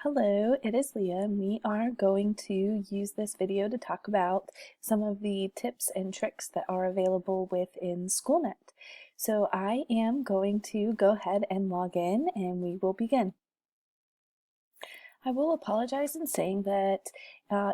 Hello, it is Leah, and we are going to use this video to talk about some of the tips and tricks that are available within Schoolnet. So I am going to go ahead and log in and we will begin. I will apologize in saying that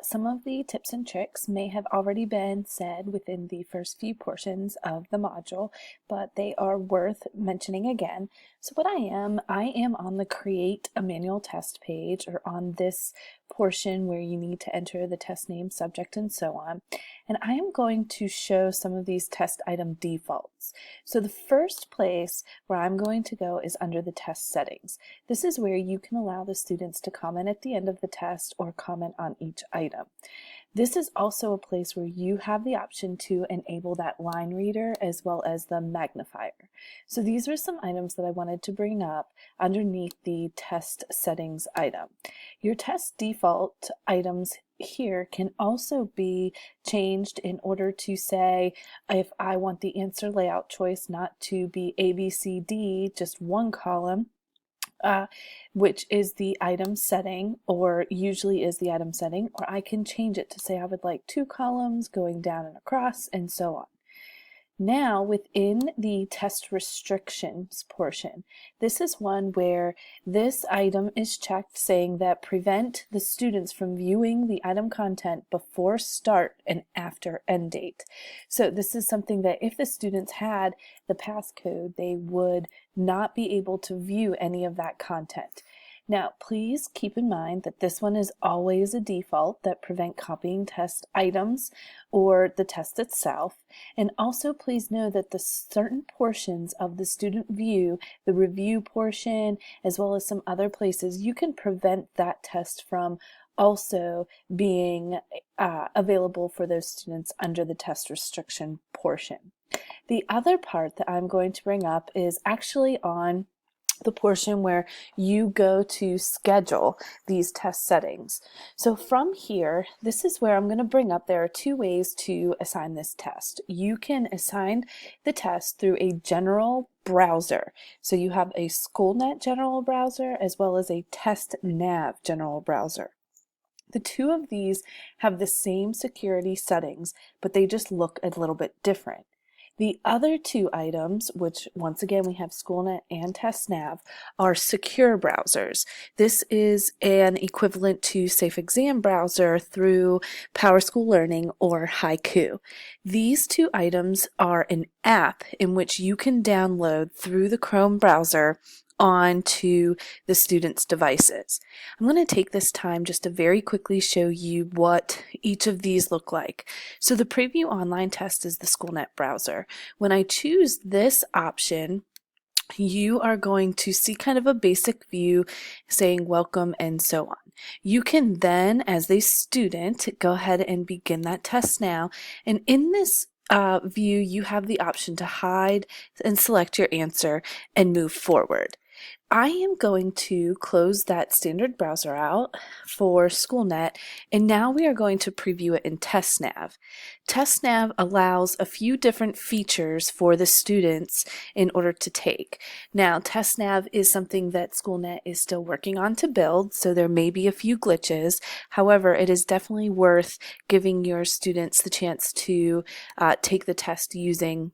some of the tips and tricks may have already been said within the first few portions of the module, but they are worth mentioning again. So what I am on the Create a Manual Test page, or on this portion where you need to enter the test name, subject, and so on. And I am going to show some of these test item defaults. So the first place where I'm going to go is under the test settings. This is where you can allow the students to comment at the end of the test or comment on each item. This is also a place where you have the option to enable that line reader as well as the magnifier. So these are some items that I wanted to bring up underneath the test settings item. Your test default items here can also be changed in order to say, if I want the answer layout choice not to be A, B, C, D, just one column, which is the item setting, or usually is the item setting, or I can change it to say I would like 2 columns going down and across, and so on. Now, within the test restrictions portion, this is one where this item is checked saying that prevent the students from viewing the item content before start and after end date. So this is something that if the students had the passcode, they would not be able to view any of that content. Now, please keep in mind that this one is always a default, that prevent copying test items or the test itself. And also please know that the certain portions of the student view, the review portion, as well as some other places, you can prevent that test from also being available for those students under the test restriction portion. The other part that I'm going to bring up is actually on the portion where you go to schedule these test settings. So from here, this is where I'm going to bring up, there are 2 ways to assign this test. You can assign the test through a general browser. So you have a Schoolnet general browser as well as a Test Nav general browser. The 2 of these have the same security settings, but they just look a little bit different. The other 2 items, which once again we have Schoolnet and TestNav, are secure browsers. This is an equivalent to Safe Exam Browser through PowerSchool Learning or Haiku. These 2 items are an app in which you can download through the Chrome browser onto the students' devices. I'm going to take this time just to very quickly show you what each of these look like. So the Preview Online Test is the Schoolnet browser. When I choose this option, you are going to see kind of a basic view saying welcome and so on. You can then, as a student, go ahead and begin that test now. And in this view, you have the option to hide and select your answer and move forward. I am going to close that standard browser out for Schoolnet, and now we are going to preview it in TestNav. TestNav allows a few different features for the students in order to take. Now, TestNav is something that Schoolnet is still working on to build, so there may be a few glitches. However, it is definitely worth giving your students the chance to take the test using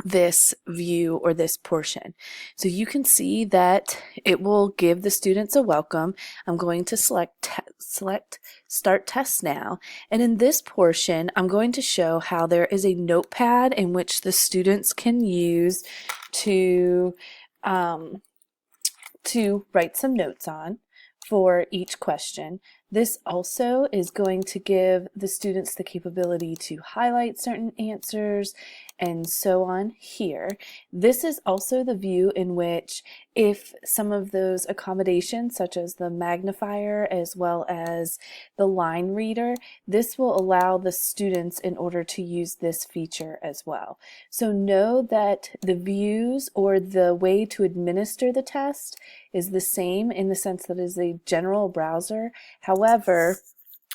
this view or this portion. So you can see that it will give the students a welcome. I'm going to select Start Test Now, and in this portion I'm going to show how there is a notepad in which the students can use to write some notes on for each question. This also is going to give the students the capability to highlight certain answers and so on here. This is also the view in which, if some of those accommodations such as the magnifier as well as the line reader, this will allow the students in order to use this feature as well. So know that the views or the way to administer the test is the same in the sense that it is a general browser. However,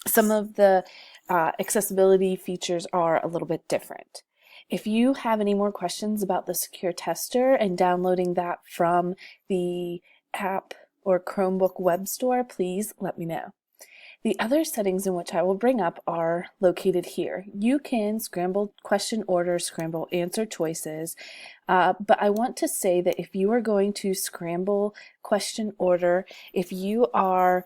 some of the accessibility features are a little bit different. If you have any more questions about the Secure Tester and downloading that from the app or Chromebook web store, please let me know. The other settings in which I will bring up are located here. You can scramble question order, scramble answer choices, but I want to say that if you are going to scramble question order, if you are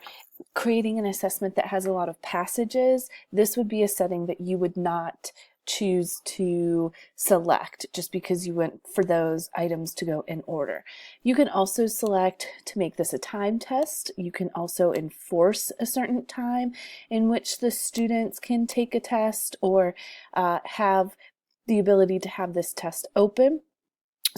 creating an assessment that has a lot of passages, this would be a setting that you would not choose to select just because you went for those items to go in order. You can also select to make this a time test. You can also enforce a certain time in which the students can take a test or have the ability to have this test open.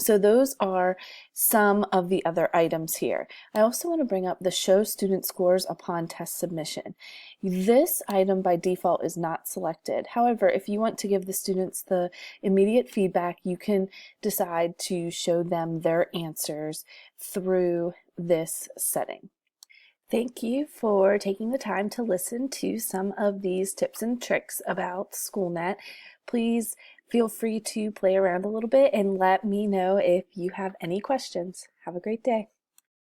So those are some of the other items here. I also want to bring up the show student scores upon test submission. This item by default is not selected. However, if you want to give the students the immediate feedback, you can decide to show them their answers through this setting. Thank you for taking the time to listen to some of these tips and tricks about Schoolnet. Please feel free to play around a little bit and let me know if you have any questions. Have a great day.